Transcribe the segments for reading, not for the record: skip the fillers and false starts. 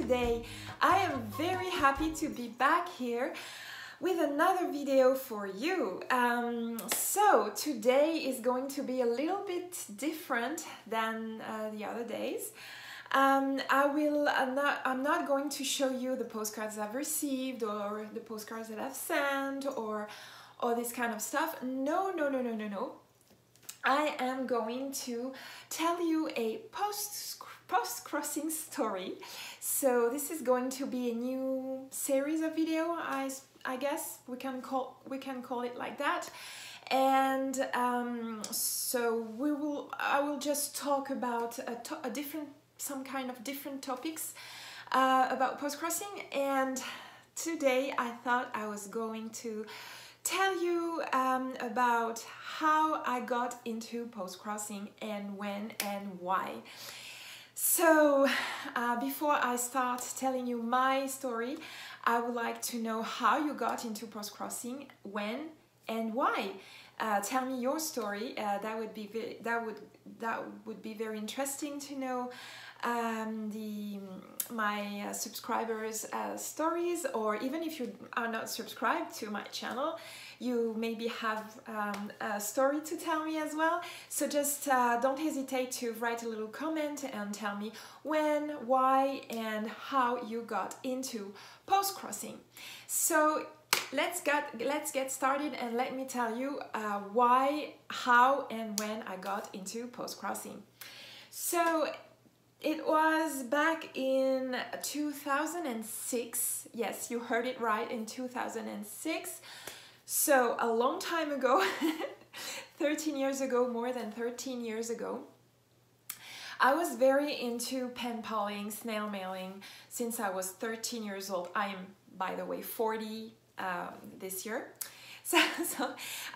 today. I am very happy to be back here with another video for you. So today is going to be a little bit different than the other days. I'm not going to show you the postcards I've received or the postcards that I've sent or all this kind of stuff. No. I am going to tell you a post-crossing story. So this is going to be a new series of video, I guess we can call it like that. And so I will just talk about some kind of different topics about postcrossing. And today I thought I was going to tell you about how I got into postcrossing and when and why. So before I start telling you my story, I would like to know how you got into postcrossing, when and why. Tell me your story. That would be very interesting to know my subscribers' stories, or even if you are not subscribed to my channel, you maybe have a story to tell me as well. So just don't hesitate to write a little comment and tell me when, why, and how you got into postcrossing. So let's get started, and let me tell you why, how, and when I got into postcrossing. So it was back in 2006. Yes, you heard it right, in 2006. So a long time ago, 13 years ago, more than 13 years ago. I was very into pen paling, snail mailing since I was 13 years old. I am, by the way, 40 this year. So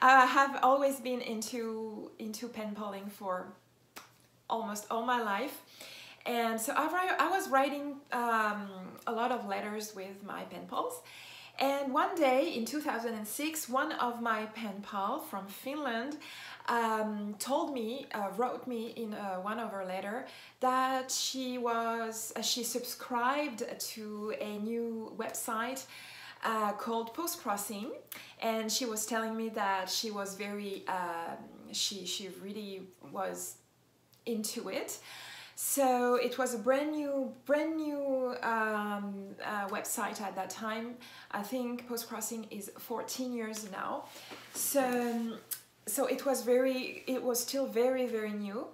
I have always been into pen paling for almost all my life. And so I was writing a lot of letters with my pen pals. And one day in 2006, one of my pen pals from Finland wrote me in one of her letters that she subscribed to a new website called Postcrossing, and she was telling me that she was very, she really was into it. So it was a brand new website at that time. I think Postcrossing is 14 years now. So it was still very new.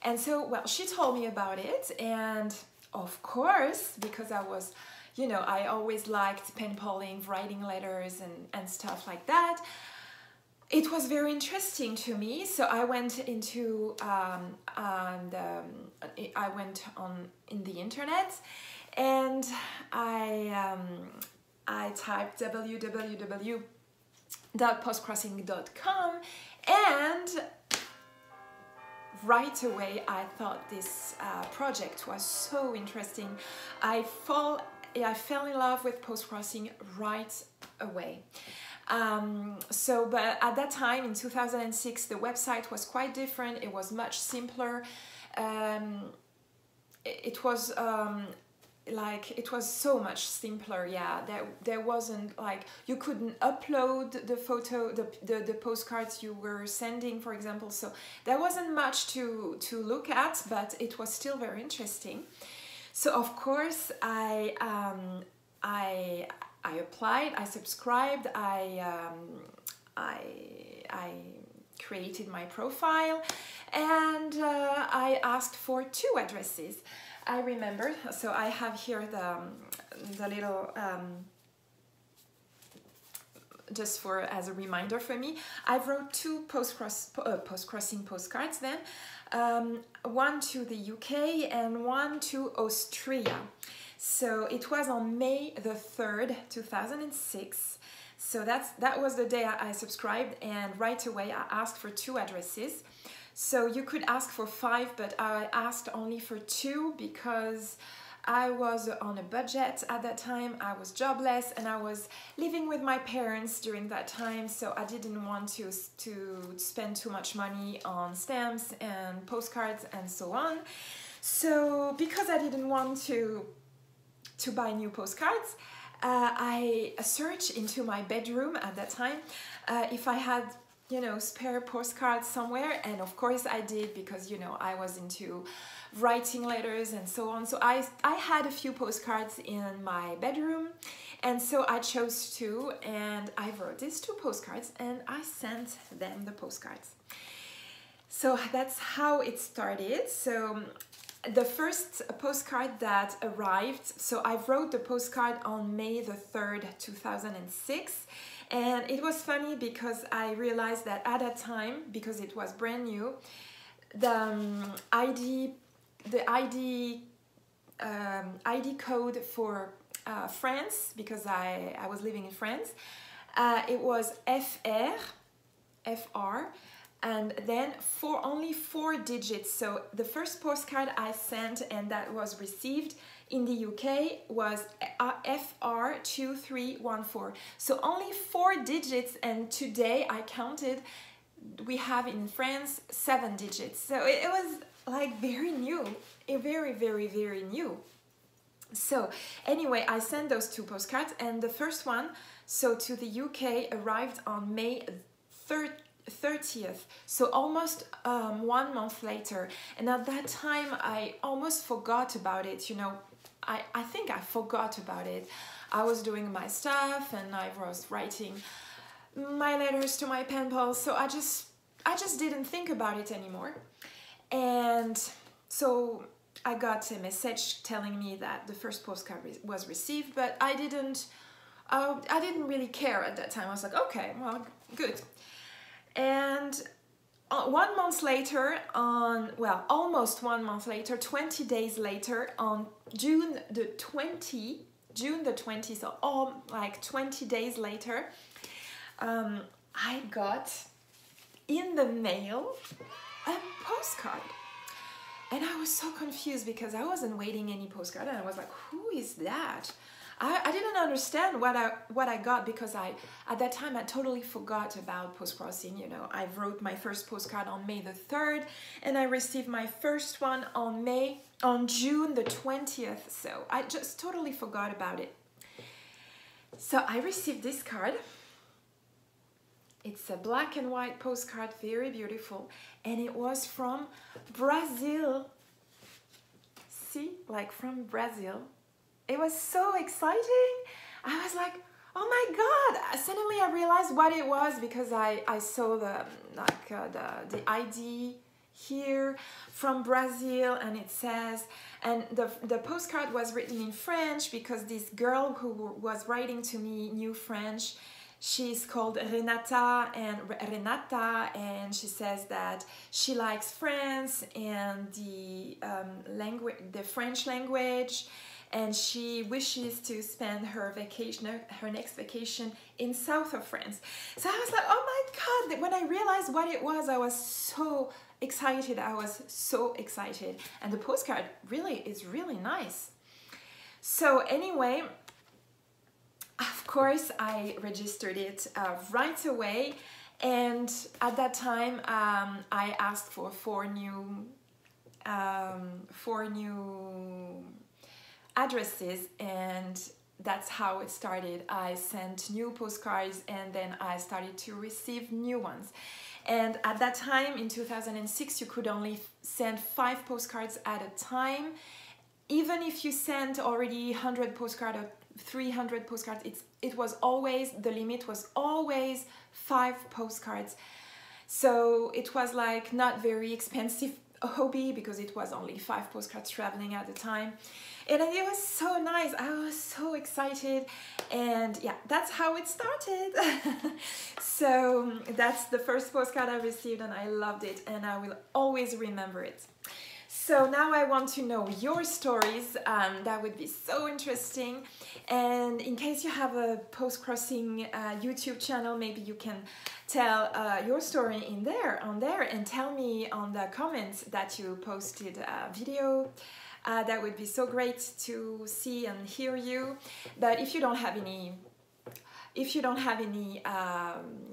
And so, well, she told me about it, and of course, because I was, you know, I always liked pen paling, writing letters and stuff like that. It was very interesting to me, so I went into in the internet, and I typed www.postcrossing.com, and right away I thought this project was so interesting. I fell in love with postcrossing right away. But at that time in 2006, the website was quite different. It was much simpler. It was so much simpler. Yeah, there wasn't, like, you couldn't upload the photo, the postcards you were sending, for example. So there wasn't much to look at, but it was still very interesting. So of course I applied, I subscribed, I created my profile, and I asked for 2 addresses. I remember, so I have here the little, just as a reminder for me, I wrote 2 postcrossing postcards then, one to the UK and one to Austria. So it was on May the 3rd, 2006. So that was the day I subscribed, and right away I asked for 2 addresses. So you could ask for 5, but I asked only for 2 because I was on a budget at that time. I was jobless and I was living with my parents during that time, so I didn't want to spend too much money on stamps and postcards and so on. So because I didn't want to to buy new postcards, I searched into my bedroom at that time if I had, you know, spare postcards somewhere, and of course I did, because, you know, I was into writing letters and so on. So I had a few postcards in my bedroom, and so I chose two, and I wrote these two postcards and I sent them the postcards. So that's how it started. So the first postcard that arrived, so I wrote the postcard on May the 3rd, 2006. And it was funny because I realized that at that time, because it was brand new, the ID code for France, because I was living in France, it was FR, and then only 4 digits. So the first postcard I sent and that was received in the UK was FR2314. So only 4 digits, and today I counted, we have in France 7 digits. So it was like very new, very, very, very new. So anyway, I sent those 2 postcards, and the first one, so to the UK, arrived on May 30th, so almost 1 month later. And at that time I almost forgot about it, you know. I think I forgot about it. I was doing my stuff and I was writing my letters to my pen pals, so I just didn't think about it anymore. And so I got a message telling me that the first postcard was received, but I didn't really care at that time. I was like, okay, well, good. And 1 month later, almost 1 month later, 20 days later, on June the 20th, so like 20 days later, I got in the mail a postcard. And I was so confused because I wasn't waiting any postcard, and I was like, who is that? I didn't understand what I got, because at that time I totally forgot about Postcrossing. You know, I wrote my first postcard on May the 3rd, and I received my first one on June the 20th. So I just totally forgot about it. So I received this card. It's a black and white postcard, very beautiful, and it was from Brazil. See, like from Brazil. It was so exciting. I was like, oh my God. Suddenly I realized what it was, because I saw the ID here from Brazil, and it says, and the postcard was written in French, because this girl who was writing to me knew French. She's called Renata, and she says that she likes France and the French language, and she wishes to spend her next vacation in south of France. So I was like, oh my God, when I realized what it was, I was so excited. And the postcard is really nice. So anyway, of course, I registered it right away, and at that time I asked for 4 new addresses, and that's how it started. I sent new postcards, and then I started to receive new ones. And at that time, in 2006, you could only send 5 postcards at a time. Even if you sent already 100 postcards or 300 postcards, the limit was always 5 postcards. So it was like not very expensive hobby, because it was only 5 postcards traveling at the time. And it was so nice. I was so excited, and yeah, that's how it started. So that's the first postcard I received, and I loved it, and I will always remember it. So now I want to know your stories. That would be so interesting. And in case you have a Postcrossing YouTube channel, maybe you can tell your story on there, and tell me on the comments that you posted a video. That would be so great to see and hear you. But if you don't have any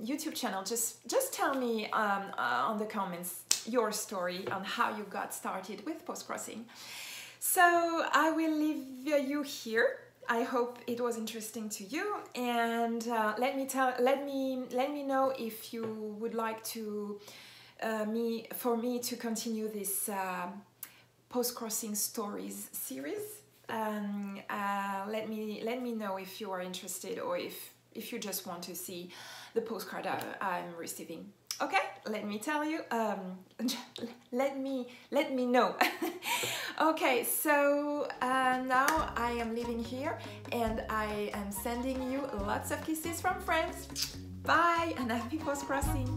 YouTube channel, just tell me on the comments your story on how you got started with Postcrossing. So I will leave you here I hope it was interesting to you, and let me know if you would like to for me to continue this Postcrossing stories series. Let me know if you are interested, or if you just want to see the postcard I'm receiving. Okay, let me tell you. Let me know. Okay, so now I am leaving here, and I am sending you lots of kisses from France. Bye, and happy postcrossing.